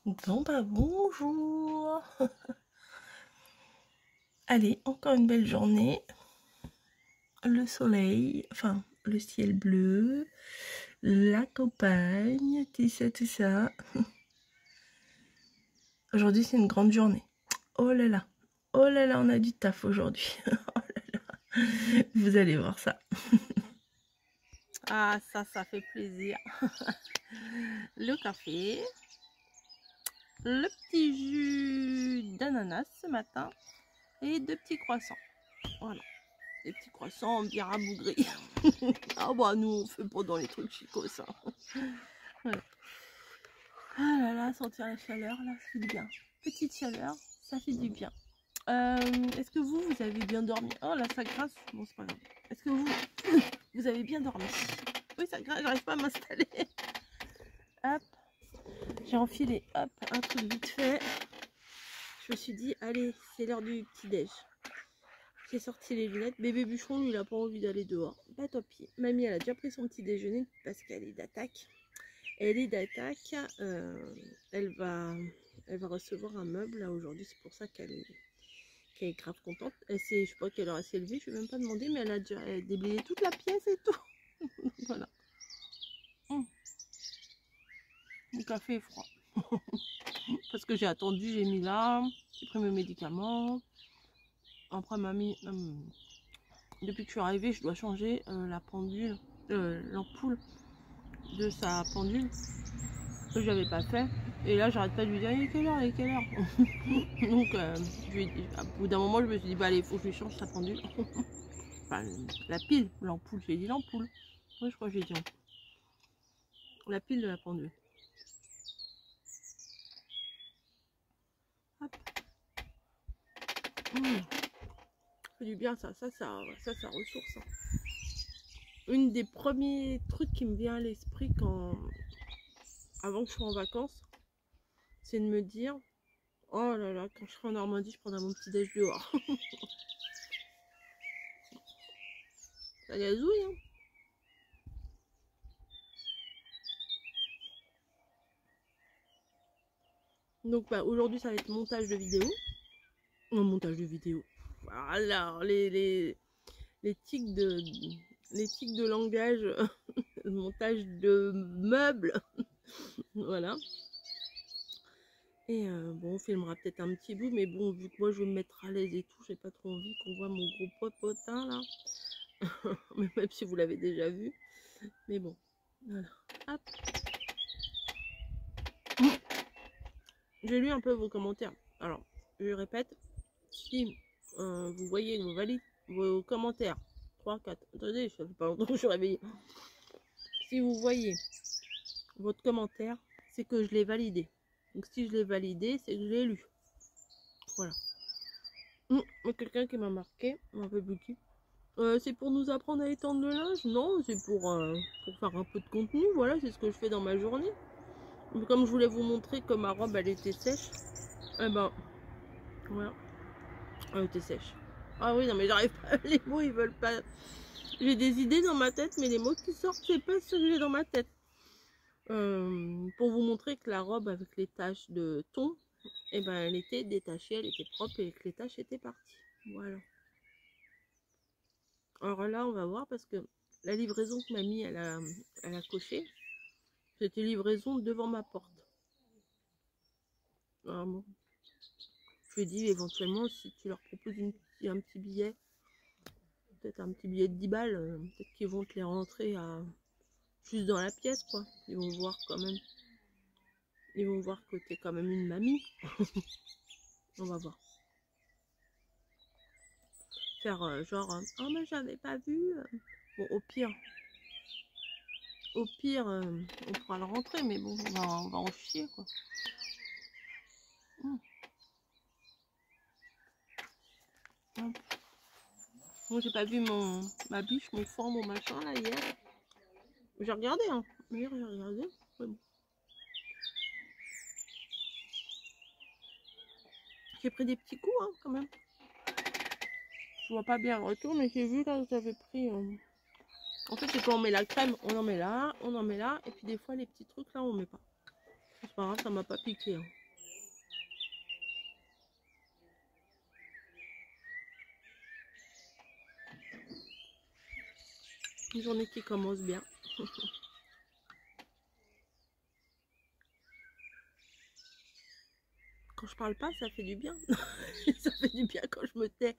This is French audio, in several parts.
Bon bah bonjour. Allez, encore une belle journée. Le soleil, enfin le ciel bleu, la campagne, tout ça, tout ça. Aujourd'hui c'est une grande journée. Oh là là, on a du taf aujourd'hui. Oh là là, vous allez voir ça. Ah ça fait plaisir. Le café, le petit jus d'ananas ce matin et 2 petits croissants. Voilà. Des petits croissants bien rabougris. Ah bah nous on fait pas dans les trucs chicos ça. Voilà. Ah là là, sentir la chaleur là, ça fait du bien. Petite chaleur, ça fait du bien. Est-ce que vous avez bien dormi? Oh là ça grince, bon c'est pas grave. Est-ce que vous avez bien dormi? Oui ça grince, j'arrive pas à m'installer. Hop, j'ai enfilé hop un truc vite fait. Je me suis dit allez c'est l'heure du petit déj. J'ai sorti les lunettes. Bébé bûcheron, lui, il a pas envie d'aller dehors. Bah tant pis. Mamie, elle a déjà pris son petit déjeuner parce qu'elle est d'attaque. Elle est d'attaque. Elle va recevoir un meuble là aujourd'hui. C'est pour ça qu'elle est grave contente. Je sais pas quelle heure elle s'est levée. Je vais même pas demander, mais elle a déjà déblayé toute la pièce et tout. Voilà. Le café est froid. Parce que j'ai attendu, j'ai mis là. J'ai pris mes médicaments. Après, mamie... depuis que je suis arrivée, je dois changer la pendule, l'ampoule de sa pendule que je n'avais pas fait. Et là, j'arrête pas de lui dire, il est quelle heure, il est quelle heure. Donc, à bout d'un moment, je me suis dit, bah allez, il faut que je lui change sa pendule. Enfin, la pile, l'ampoule, j'ai dit l'ampoule. Oui, je crois que j'ai dit ampoule. La pile de la pendule. Hop. Ça fait du bien, ça ressource. Hein. Une des premiers trucs qui me vient à l'esprit avant que je sois en vacances, c'est de me dire, oh là là, quand je serai en Normandie, je prendrai mon petit déj dehors. Ça gazouille, hein. Donc bah, aujourd'hui, ça va être montage de vidéo. Montage de vidéo. Voilà, les tics de langage, montage de meubles. Voilà. Et bon, on filmera peut-être un petit bout, mais bon, vu que moi je veux me mettre à l'aise et tout, j'ai pas trop envie qu'on voit mon gros popotin là. Même si vous l'avez déjà vu. Mais bon, voilà. Hop. J'ai lu un peu vos commentaires. Alors, je répète, si vous voyez vos commentaires, 3, 4, attendez, ça fait pas longtemps que je suis réveillée. Si vous voyez votre commentaire, c'est que je l'ai validé. Donc si je l'ai validé, c'est que je l'ai lu. Voilà. Quelqu'un qui m'a marqué, un peu plus qui. C'est pour nous apprendre à étendre le linge? Non, c'est pour faire un peu de contenu. Voilà, c'est ce que je fais dans ma journée. Mais comme je voulais vous montrer que ma robe, elle était sèche, eh ben, voilà. Elle était sèche. Ah oui, non, mais j'arrive pas. Les mots, ils veulent pas. J'ai des idées dans ma tête, mais les mots qui sortent, c'est pas ce que j'ai dans ma tête. Pour vous montrer que la robe avec les taches de thon, eh ben, elle était détachée, elle était propre et que les taches étaient parties. Voilà. Alors là, on va voir parce que la livraison que mamie elle a coché, c'était livraison devant ma porte. Alors bon, je lui ai dit éventuellement si tu leur proposes un petit billet, peut-être un petit billet de 10 balles, peut-être qu'ils vont te les rentrer juste dans la pièce quoi. Ils vont voir quand même. Ils vont voir que t'es quand même une mamie. On va voir. Faire genre oh mais j'avais pas vu. Bon au pire on pourra le rentrer mais bon on va en chier quoi. Moi j'ai pas vu ma biche, mon foin, mon machin là hier. J'ai regardé hein. Hier j'ai regardé. Ouais, bon. J'ai pris des petits coups hein, quand même. Je vois pas bien le retour mais j'ai vu là que j'avais pris. En fait c'est quand on met la crème, on en met là, et puis des fois les petits trucs là on met pas. C'est pas grave, ça m'a pas piqué. Hein. Une journée qui commence bien. Quand je parle pas, ça fait du bien. Ça fait du bien quand je me tais.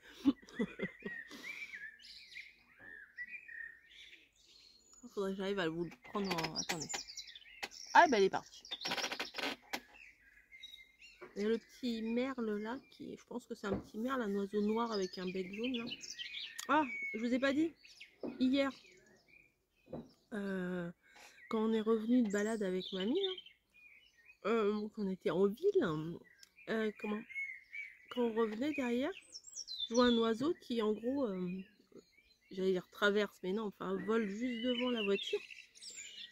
Il faudrait que j'arrive à vous le prendre en... Attendez. Ah, ben elle est partie. Il y a le petit merle là, qui, je pense que c'est un petit merle, un oiseau noir avec un bec jaune là. Ah, je vous ai pas dit. Hier, quand on est revenu de balade avec mamie, qu'on était en ville, quand on revenait derrière, je vois un oiseau qui en gros, j'allais dire traverse, mais non, enfin vole juste devant la voiture.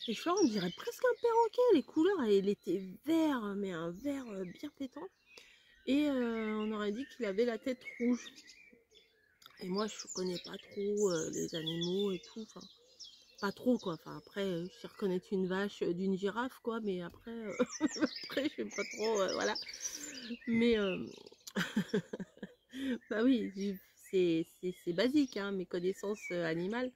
Et je vois, on dirait presque un perroquet, les couleurs, il était vert, mais un vert bien pétant. Et on aurait dit qu'il avait la tête rouge. Et moi, je connais pas trop les animaux et tout, enfin, pas trop quoi. Enfin, après, je sais reconnaître une vache d'une girafe, quoi, mais après, après je sais pas trop, voilà. Mais, bah oui, c'est basique, hein, mes connaissances animales.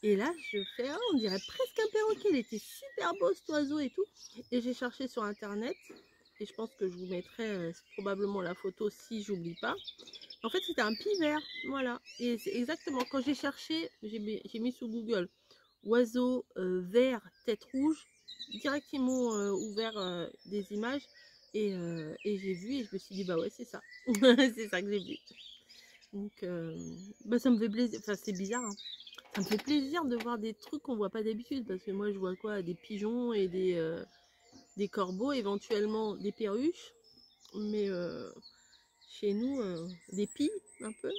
Et là, je fais, oh, on dirait presque un perroquet, il était super beau cet oiseau et tout. Et j'ai cherché sur internet, et je pense que je vous mettrai probablement la photo si j'oublie pas. En fait, c'était un pivert, voilà. Et c'est exactement, quand j'ai cherché, j'ai mis sur Google, oiseau vert, tête rouge, direct ils m'ont ouvert des images, et j'ai vu, et je me suis dit, bah ouais, c'est ça. C'est ça que j'ai vu. Donc, bah ça me fait plaisir, enfin c'est bizarre, hein. Ça me fait plaisir de voir des trucs qu'on voit pas d'habitude, parce que moi je vois quoi, des pigeons et des corbeaux, éventuellement des perruches, mais chez nous, des pies un peu,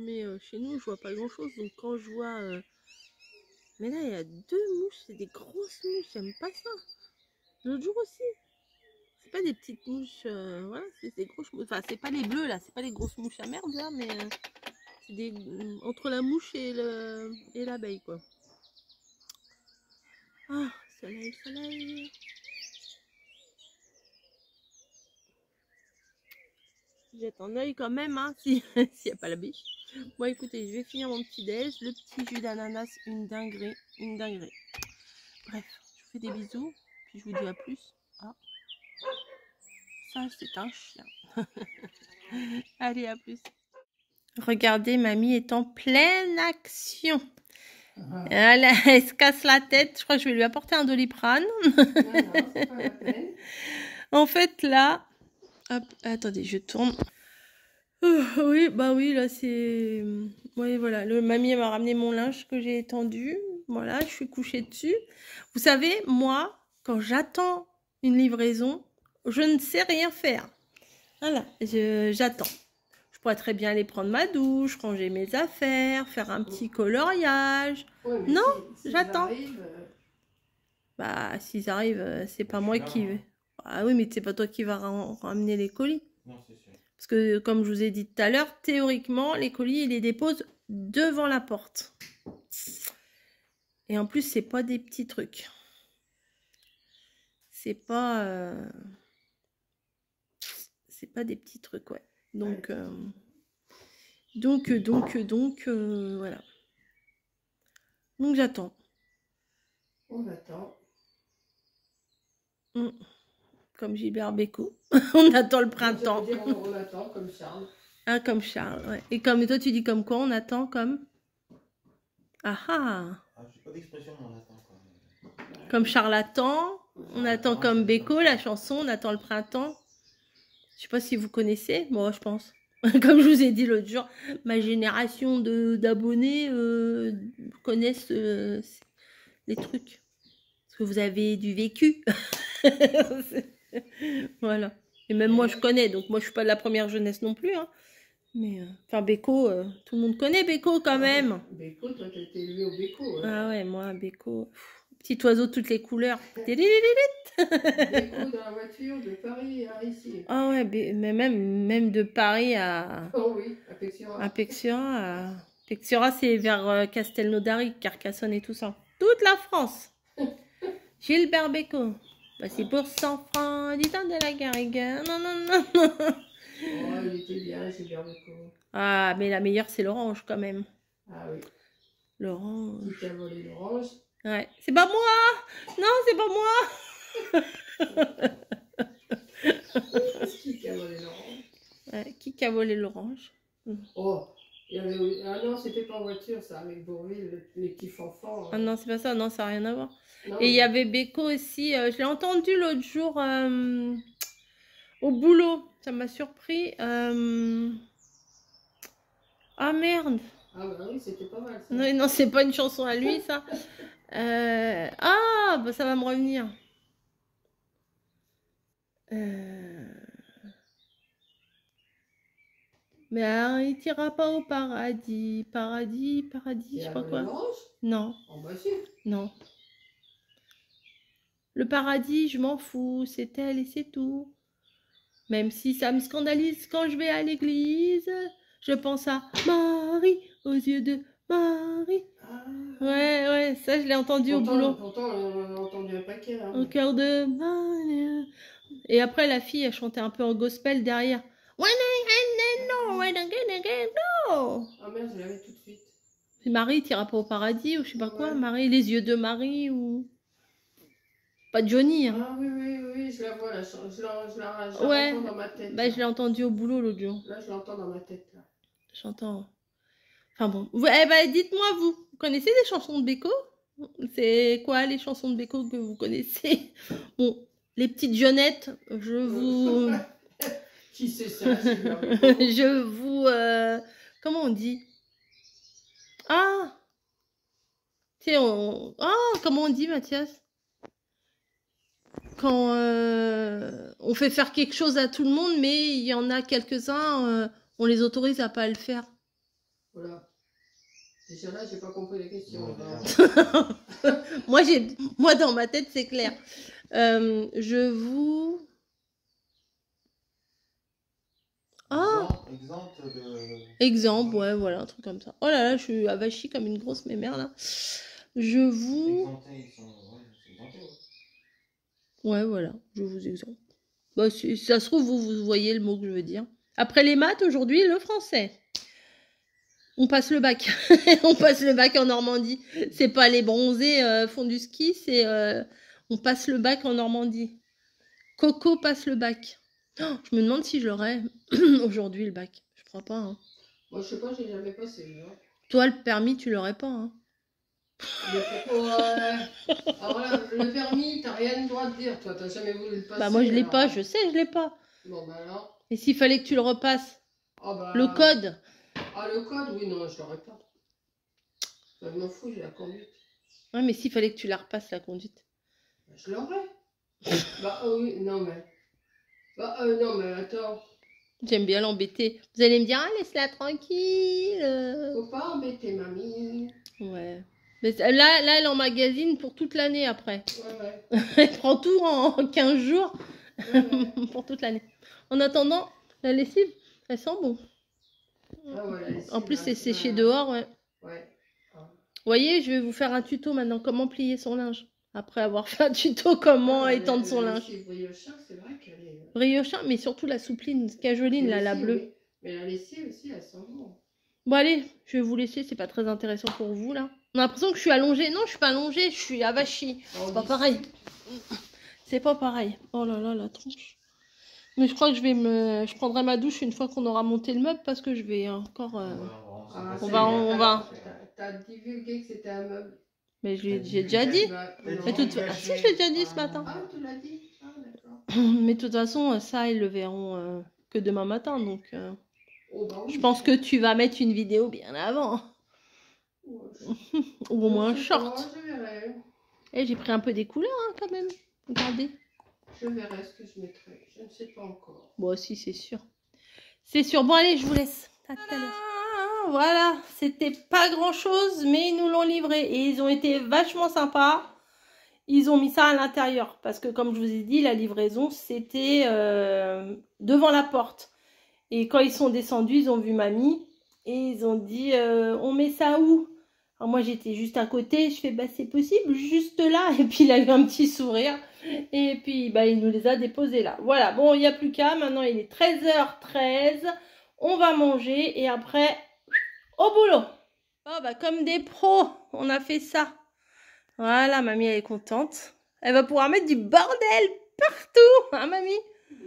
mais chez nous je vois pas grand chose. Donc quand je vois, mais là il y a 2 mouches, c'est des grosses mouches, j'aime pas ça. L'autre jour aussi, c'est pas des petites mouches, voilà, c'est des grosses mouches, enfin c'est pas les bleues là, c'est pas les grosses mouches à merde là, mais c'est des entre la mouche et l'abeille quoi. Ah, soleil, soleil. Jette un œil quand même, hein, s'il n'y a pas la biche. Bon, écoutez, je vais finir mon petit déj. Le petit jus d'ananas, une dinguerie, une dinguerie. Bref, je vous fais des bisous, puis je vous dis à plus. Ah, ça, c'est un chien. Allez, à plus. Regardez, mamie est en pleine action. Elle se casse la tête. Je crois que je vais lui apporter un Doliprane. Non, c'est pas la peine. En fait, là... Hop, attendez, je tourne. Oui, bah oui, là c'est... Oui, voilà, mamie m'a ramené mon linge que j'ai étendu. Voilà, je suis couchée dessus. Vous savez, moi, quand j'attends une livraison, je ne sais rien faire. Voilà, j'attends. Je pourrais très bien aller prendre ma douche, ranger mes affaires, faire un petit coloriage. Ouais, non, si j'attends. Bah, s'ils arrivent, c'est pas moi qui vais. Ah oui, mais c'est pas toi qui vas ramener les colis. Non, c'est sûr. Parce que, comme je vous ai dit tout à l'heure, théoriquement, les colis, ils les déposent devant la porte. Et en plus, c'est pas des petits trucs. C'est pas... c'est pas des petits trucs, ouais. Donc, voilà. Donc, j'attends. On attend. Comme Gilbert Bécaud. On attend le printemps. On attend comme Charles. Ah, comme Charles, ouais. Et comme toi, tu dis comme quoi? On attend comme... Ah ah. J'ai pas d'expression, on attend comme... Comme charlatan. On attend comme Bécaud, la chanson. On attend le printemps. Je sais pas si vous connaissez. Moi, je pense. Comme je vous ai dit l'autre jour, ma génération d'abonnés connaissent les trucs. Parce que vous avez du vécu. Voilà. Et même moi, je connais. Donc, moi, je suis pas de la première jeunesse non plus. Hein. Mais, enfin, Bécaud, tout le monde connaît Bécaud quand même. Bécaud, toi, t'as été élevé au Bécaud. Hein. Ah ouais, moi, Bécaud. Petit oiseau de toutes les couleurs. Bécaud dans la voiture de Paris à ici. Ah ouais, mais même de Paris à... Oh oui, à Pexura. À Pexura. Pexura, c'est vers Castelnaudary, Carcassonne et tout ça. Toute la France. Gilbert Bécaud. Voici pour 100 francs, dis-toi de la Garrigue. Non, non, non, non. Oh, il était bien, j'ai bien recours. Ah, mais la meilleure, c'est l'orange quand même. Ah oui. L'orange. Qui t'a volé l'orange? Ouais. C'est pas moi! Non, c'est pas moi! Qui t'a volé l'orange? Ouais, qui a volé l'orange? Oh, il y avait... Ah non, c'était pas en voiture, ça, avec Bourville, les petits fanfans. Ah non, c'est pas ça, non, ça n'a rien à voir. Non, Et il y avait Beko aussi, je l'ai entendu l'autre jour au boulot, ça m'a surpris. Ah merde! Ah bah oui, c'était pas mal ça. Non, non, c'est pas une chanson à lui, ça. Ah, bah ça va me revenir. Mais alors, il t'ira pas au paradis, paradis, paradis, je sais pas quoi. L'orange? Non, Oh bah si. non. Le paradis, je m'en fous, c'est elle et c'est tout. Même si ça me scandalise quand je vais à l'église, je pense à Marie, aux yeux de Marie. Ah. Ouais, ouais, ça je l'ai entendu au boulot. Pourtant, on a entendu un paquet. Hein, Au cœur de Marie. Et après, la fille, elle chantait un peu en gospel derrière. When I know, when I know. Ah merde, je l'avais tout de suite. C'est Marie, t'iras pas au paradis, ou je sais pas quoi, Marie, les yeux de Marie, ou... Pas Johnny, hein. Ah oui, oui, oui, je la vois, là, je la Ouais, entends dans ma tête. bah, je l'ai entendu au boulot l'autre jour. Là, je l'entends dans ma tête, là. J'entends. Enfin bon. Eh ben, dites-moi, vous connaissez des chansons de Beko? C'est quoi les chansons de Beko que vous connaissez? Bon, les petites jeunettes, je vous... Qui c'est ça? je vous... Comment on dit? Ah! Tu sais, on... Ah, comment on dit, Mathias? Quand on fait faire quelque chose à tout le monde, mais il y en a quelques-uns, on les autorise à pas le faire. Voilà. Déjà là, j'ai pas compris la question. Moi, dans ma tête, c'est clair. Je vous... Ah! Exemple, ouais, voilà, un truc comme ça. Oh là là, je suis avachie comme une grosse mémère, là. Je vous... Ouais, voilà, je vous exempte. Bah, si ça se trouve, vous voyez le mot que je veux dire. Après les maths, aujourd'hui, le français. On passe le bac. On passe le bac en Normandie. C'est pas les bronzés font du ski, c'est on passe le bac en Normandie. Coco passe le bac. Oh, je me demande si je l'aurais aujourd'hui, le bac. Je crois pas. Hein. Moi, je sais pas, j'ai jamais passé. Hein. Toi, le permis, tu l'aurais pas. Hein. Alors là, le permis, t'as rien le droit de dire. Toi, t'as jamais voulu le passer. Bah, moi, je l'ai pas. Je sais, je l'ai pas. Bon, bah alors. Et s'il fallait que tu le repasses? Oh, bah... Le code? Ah, le code, oui, non, je l'aurais pas. Je m'en fous, j'ai la conduite. Ouais, mais s'il fallait que tu la repasses, la conduite. Bah, je l'aurais. Bah, oui, non, mais... Bah, non, mais attends. J'aime bien l'embêter. Vous allez me dire, ah, laisse-la tranquille. Faut pas embêter mamie. Ouais. Mais là, elle emmagasine pour toute l'année après. Ouais. Elle prend tout en 15 jours Ouais. pour toute l'année. En attendant, la lessive, elle sent bon. Ah, ouais, la lessive, En plus, c'est séché dehors, ouais. Ouais. Ah. Vous voyez, je vais vous faire un tuto maintenant, comment plier son linge. Après avoir fait un tuto, comment étendre son linge. Briochin, c'est vrai qu'elle est... Briochin, mais surtout la soupline, cajoline, là, la bleue. Oui. Mais la lessive aussi, elle sent bon. Bon, allez, je vais vous laisser, c'est pas très intéressant pour vous, là. On a l'impression que je suis allongée. Non, je suis pas allongée, je suis avachie. C'est pas pareil. C'est pas pareil. Oh là là, la tronche. Mais je crois que je prendrai ma douche une fois qu'on aura monté le meuble parce que je vais encore... on va... T'as divulgué que c'était un meuble. Mais j'ai déjà dit. Mais si, je l'ai déjà dit ce matin. Ah, tu l'as dit? Ah, d'accord. Mais de toute façon, ça, ils le verront que demain matin. Donc, oh, bah oui. je pense que tu vas mettre une vidéo bien avant. Ouais, ou au moins un short. Pas, je verrai. Et j'ai pris un peu des couleurs hein, quand même. Regardez. Je verrai ce que je mettrai. Je ne sais pas encore. Bon, si, c'est sûr. C'est sûr. Bon, allez, je vous laisse. À tout à l'heure. Voilà, c'était pas grand chose, mais ils nous l'ont livré et ils ont été vachement sympas. Ils ont mis ça à l'intérieur parce que, comme je vous ai dit, la livraison c'était devant la porte. Et quand ils sont descendus, ils ont vu mamie et ils ont dit on met ça où? Alors moi j'étais juste à côté, je fais bah c'est possible, juste là. Et puis il a eu un petit sourire. Et puis, bah, il nous les a déposés là. Voilà, bon, il n'y a plus qu'à. Maintenant, il est 13h13. On va manger et après, au boulot. Oh, bah, comme des pros, on a fait ça. Voilà, mamie, elle est contente. Elle va pouvoir mettre du bordel partout. Hein, mamie?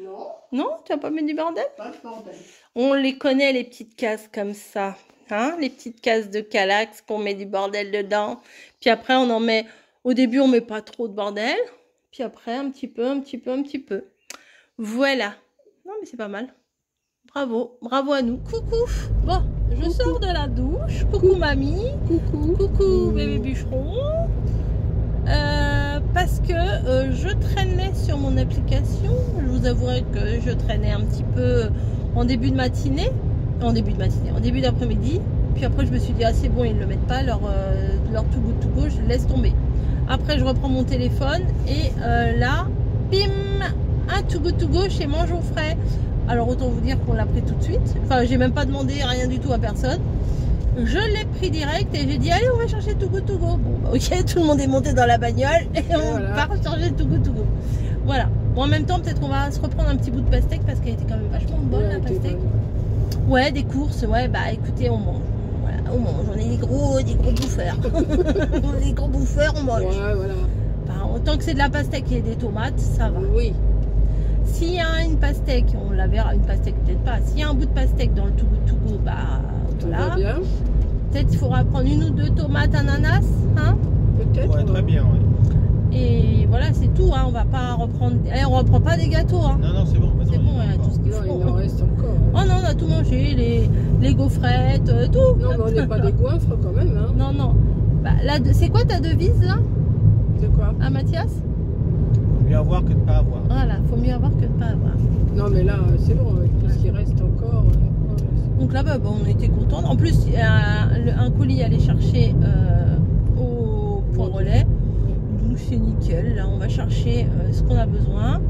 Non. Non, tu vas pas mettre du bordel? Pas de bordel. On les connaît, les petites cases comme ça. Hein, les petites cases de Calax qu'on met du bordel dedans. Puis après, on en met... Au début, on met pas trop de bordel. Puis après, un petit peu, un petit peu, un petit peu. Voilà. Non, mais c'est pas mal. Bravo. Bravo à nous. Coucou. Bon, je sors de la douche. Coucou, mamie. Coucou. Coucou, bébé bûcheron. Parce que je traînais sur mon application. Je vous avouerai que je traînais un petit peu en début de matinée. En début d'après-midi. Puis après, je me suis dit, ah, c'est bon, ils ne le mettent pas, leur Too Good To Go, je laisse tomber. Après, je reprends mon téléphone et là, bim, un Too Good To Go chez Mangeons Frais. Alors, autant vous dire qu'on l'a pris tout de suite. Enfin, j'ai même pas demandé rien du tout à personne. Je l'ai pris direct et j'ai dit, allez, on va chercher Too Good To Go. Bon, bah, ok, tout le monde est monté dans la bagnole et on part chercher Too Good To Go. Voilà. Bon, en même temps, peut-être qu'on va se reprendre un petit bout de pastèque parce qu'elle était quand même vachement bonne, la pastèque. Ouais, des courses, ouais, bah écoutez, on mange. Voilà, on mange. On est des gros bouffeurs. Des gros bouffeurs, on mange. Ouais, voilà. Bah, autant que c'est de la pastèque et des tomates, ça va. Oui. S'il y a une pastèque, on la verra, une pastèque peut-être pas. S'il y a un bout de pastèque dans le Too Good To Go, bah voilà. Peut-être il faudra prendre une ou deux tomates, ananas, hein. Peut-être. Ouais, très bien, ouais. Et voilà, c'est tout, hein. On va pas reprendre. Eh, on reprend pas des gâteaux, hein. Non, c'est bon. C'est bon, il y a tout ce qu'il faut. Il en reste encore. Oh non, on a tout mangé, les gaufrettes, tout. Non, mais on n'est pas des goinfres quand même, hein. Non, non. Bah, là, c'est quoi ta devise, là? De quoi? Ah, Mathias? Faut mieux avoir que de ne pas avoir. Voilà, faut mieux avoir que de pas avoir. Non, mais là, c'est bon, avec tout ce qui reste encore. Donc là, bah, on était contents. En plus, un colis allait chercher au point relais. Donc c'est nickel. Là, on va chercher ce qu'on a besoin.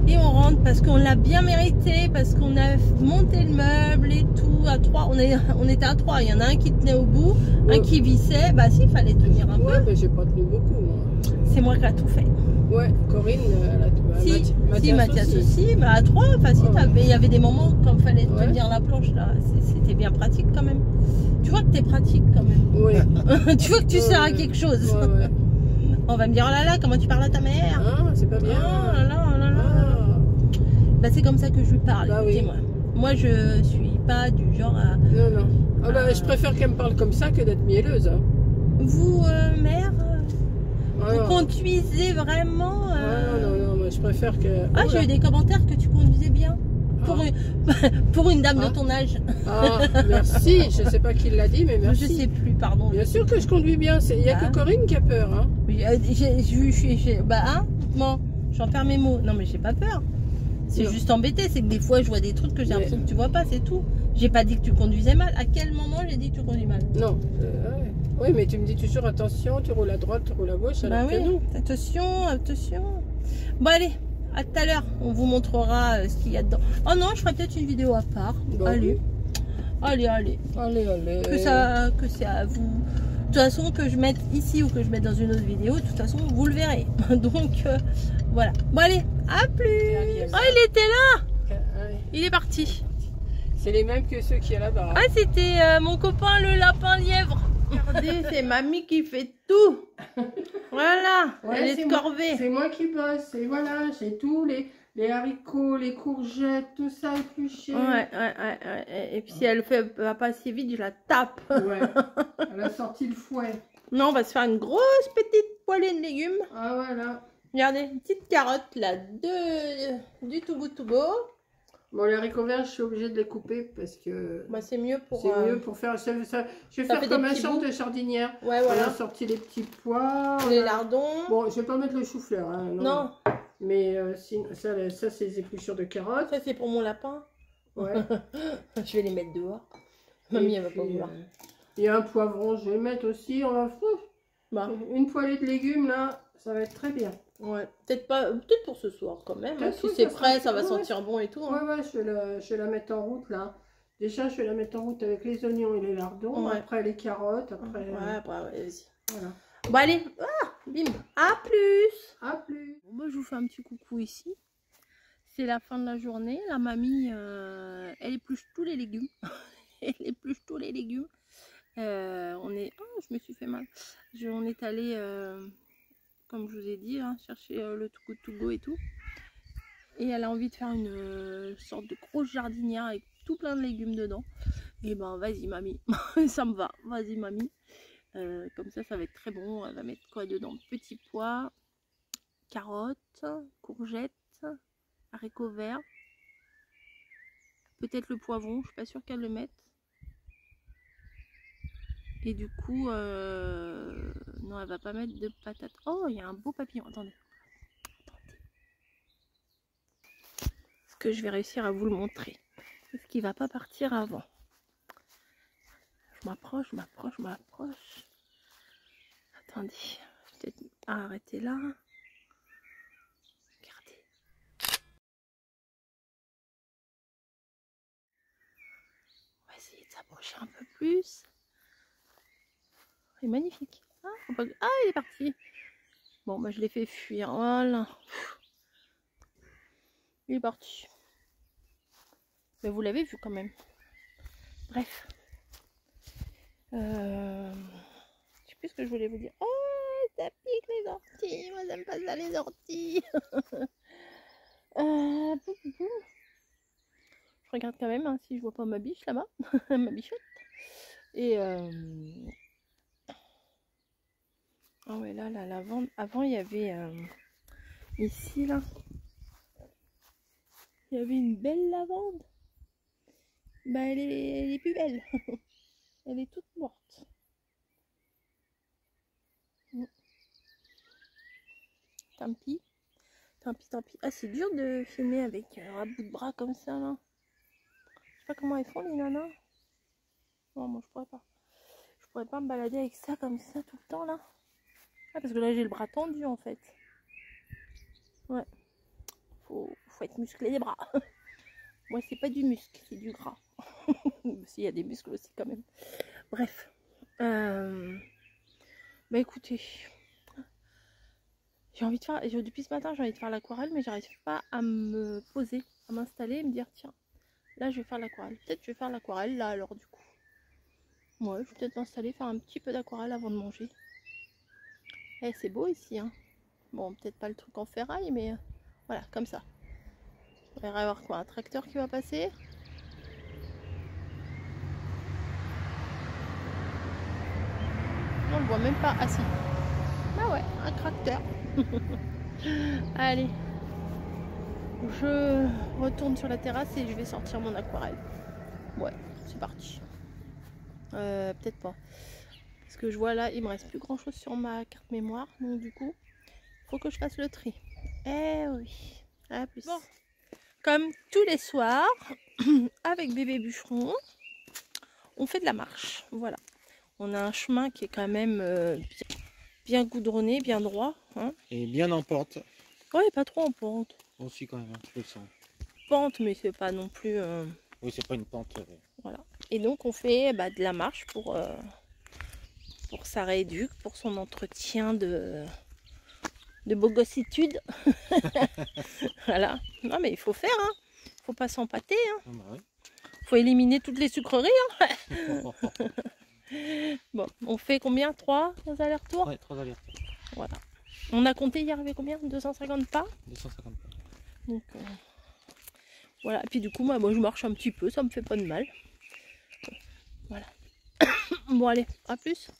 Et on rentre parce qu'on l'a bien mérité, parce qu'on a monté le meuble et tout à 3. On était à 3. Il y en a un qui tenait au bout, un qui vissait. Bah si, il fallait tenir un peu. Ouais, mais j'ai pas tenu beaucoup, moi. C'est moi qui ai tout fait. Ouais, Corinne, elle a tout. Si, Mathias aussi. Bah à 3, enfin, si, il y avait des moments quand il fallait tenir la planche là. C'était bien pratique quand même. Tu vois que t'es pratique quand même. Oui. Tu vois que tu sers à quelque chose. Ouais. On va me dire, oh là là, comment tu parles à ta mère? Ah, c'est pas bien. Oh là là, oh là là. Bah c'est comme ça que je lui parle, bah, écoutez-moi. Moi, je suis pas du genre à... Non. Ah bah, je préfère qu'elle me parle comme ça que d'être mielleuse. Hein. Vous, mère, vous conduisez vraiment... Non, moi je préfère que... Ah, j'ai eu des commentaires que tu conduisais bien. Pour une dame de ton âge. Ah, merci. Je sais pas qui l'a dit, mais merci. Je sais plus, pardon. Bien sûr que je conduis bien. Il n'y a que Corinne qui a peur. Hein. Bah, hein, bon, j'en perds mes mots. Non, mais j'ai pas peur. C'est juste embêté. C'est que des fois, je vois des trucs que j'ai l'impression que tu vois pas, c'est tout. J'ai pas dit que tu conduisais mal. À quel moment j'ai dit que tu conduis mal? Non. Oui, mais tu me dis toujours attention, tu roules à droite, tu roules à gauche. Alors que non. Attention, attention. Bon, allez. À tout à l'heure, on vous montrera ce qu'il y a dedans. Oh non, je ferai peut-être une vidéo à part. Bon, allez. Allez. Que c'est à vous. De toute façon, que je mette ici ou que je mette dans une autre vidéo, de toute façon, vous le verrez. Donc, voilà. Bon, allez, à plus. Oh, il était là. Il est parti. C'est les mêmes que ceux qui est là-bas. Ah, c'était mon copain le lapin lièvre. Regardez, c'est mamie qui fait tout. Voilà, elle est corvée. C'est moi qui bosse. Et voilà, j'ai tous les haricots, les courgettes, tout ça épluché. Ouais. Et puis si elle va pas assez vite, je la tape. Ouais, elle a sorti le fouet. Non, on va se faire une grosse petite poêlée de légumes. Ah voilà. Regardez, une petite carotte là, du Too Good To Go. Bon, les haricots verts, je suis obligée de les couper parce que... Bah, c'est mieux pour... C'est mieux pour faire... Je vais faire comme un champ de jardinière. Ouais, voilà. On a sorti les petits pois. Les lardons. Bon, je vais pas mettre le chou-fleur. Hein, non. Mais ça c'est les épluchures de carottes. Ça, c'est pour mon lapin. Ouais. Je vais les mettre dehors. Mamie, elle va pas vouloir. Il y a un poivron, je vais mettre aussi. On va une poêlée de légumes, là, ça va être très bien. Ouais, peut-être pour ce soir quand même. Hein. Si c'est prêt, ça va sentir bon et tout. Hein. Ouais, je vais la mettre en route là. Déjà, je vais la mettre en route avec les oignons et les lardons. Après les carottes. Après, après vas-y. Voilà. Bon, allez. bim, à plus. À plus. Bon, bah, je vous fais un petit coucou ici. C'est la fin de la journée. La mamie, elle épluche tous les légumes. Elle épluche tous les légumes. On est... Oh, je me suis fait mal. On est allé, comme je vous ai dit, hein, chercher le Too Good To Go et tout. Et elle a envie de faire une sorte de grosse jardinière avec tout plein de légumes dedans. Et ben vas-y mamie, ça me va. Vas-y mamie. Comme ça va être très bon. Elle va mettre quoi dedans? Petits pois, carottes, courgettes, haricots verts, peut-être le poivron, je suis pas sûre qu'elle le mette. Et du coup, non, elle va pas mettre de patates. Oh, il y a un beau papillon, attendez. Est-ce que je vais réussir à vous le montrer? Est-ce qu'il va pas partir avant? Je m'approche, je m'approche, je m'approche. Attendez, je vais peut-être arrêter là. Regardez. On va essayer de s'approcher un peu plus. Il est magnifique. Ah, ah, il est parti. Bon, bah, je l'ai fait fuir. Voilà. Il est parti. Mais vous l'avez vu quand même. Bref. Je sais plus ce que je voulais vous dire. Oh, ça pique les orties. Moi, j'aime pas ça, les orties. Je regarde quand même hein, si je vois pas ma biche là-bas. Ma bichotte. Et ah ouais, là, la lavande. Avant, il y avait ici, là. Il y avait une belle lavande. Bah, elle est plus belle. Elle est toute morte. Tant pis. Tant pis, tant pis. Ah, c'est dur de filmer avec un bout de bras comme ça, là. Je sais pas comment ils font, les nanas. Non, moi, je pourrais pas. Je pourrais pas me balader avec ça, comme ça, tout le temps, là. Ah, parce que là, j'ai le bras tendu, en fait. Ouais. Faut être musclé les bras. Moi, c'est pas du muscle, c'est du gras. S'il y a des muscles aussi, quand même. Bref. Bah, écoutez. J'ai envie de faire... Depuis ce matin, j'ai envie de faire l'aquarelle, mais j'arrive pas à me poser, à m'installer et me dire, tiens, là, je vais faire l'aquarelle. Peut-être je vais faire l'aquarelle, là, alors, du coup. Ouais, je vais peut-être m'installer, faire un petit peu d'aquarelle avant de manger. Eh, c'est beau ici, hein. Bon, peut-être pas le truc en ferraille, mais voilà, comme ça. Il va y avoir quoi? Un tracteur qui va passer? On le voit même pas. Ah si. Ah ouais, un tracteur. Allez. Je retourne sur la terrasse et je vais sortir mon aquarelle. Ouais, c'est parti. Peut-être pas. Parce que je vois là, il me reste plus grand chose sur ma carte mémoire. Donc du coup, faut que je fasse le tri. Eh oui. À plus. Bon. Comme tous les soirs, avec bébé bûcheron, on fait de la marche. Voilà. On a un chemin qui est quand même bien goudronné, bien droit. Hein. Et bien en pente. Ouais, pas trop en pente. Aussi quand même, je le sens. Pente, mais c'est pas non plus... Oui, c'est pas une pente. Voilà. Et donc on fait de la marche pour sa rééduque, pour son entretien de bogossitude. Voilà. Non mais il faut faire, hein. Faut pas s'empâter. Hein. Ah bah oui. Faut éliminer toutes les sucreries. Hein. Bon, on fait combien? 3 allers-retours? Ouais, 3 allers-retours. Voilà. On a compté, il y avait combien? 250 pas? 250 pas. Donc voilà. Et puis du coup, moi je marche un petit peu, ça me fait pas de mal. Voilà. Bon allez, à plus.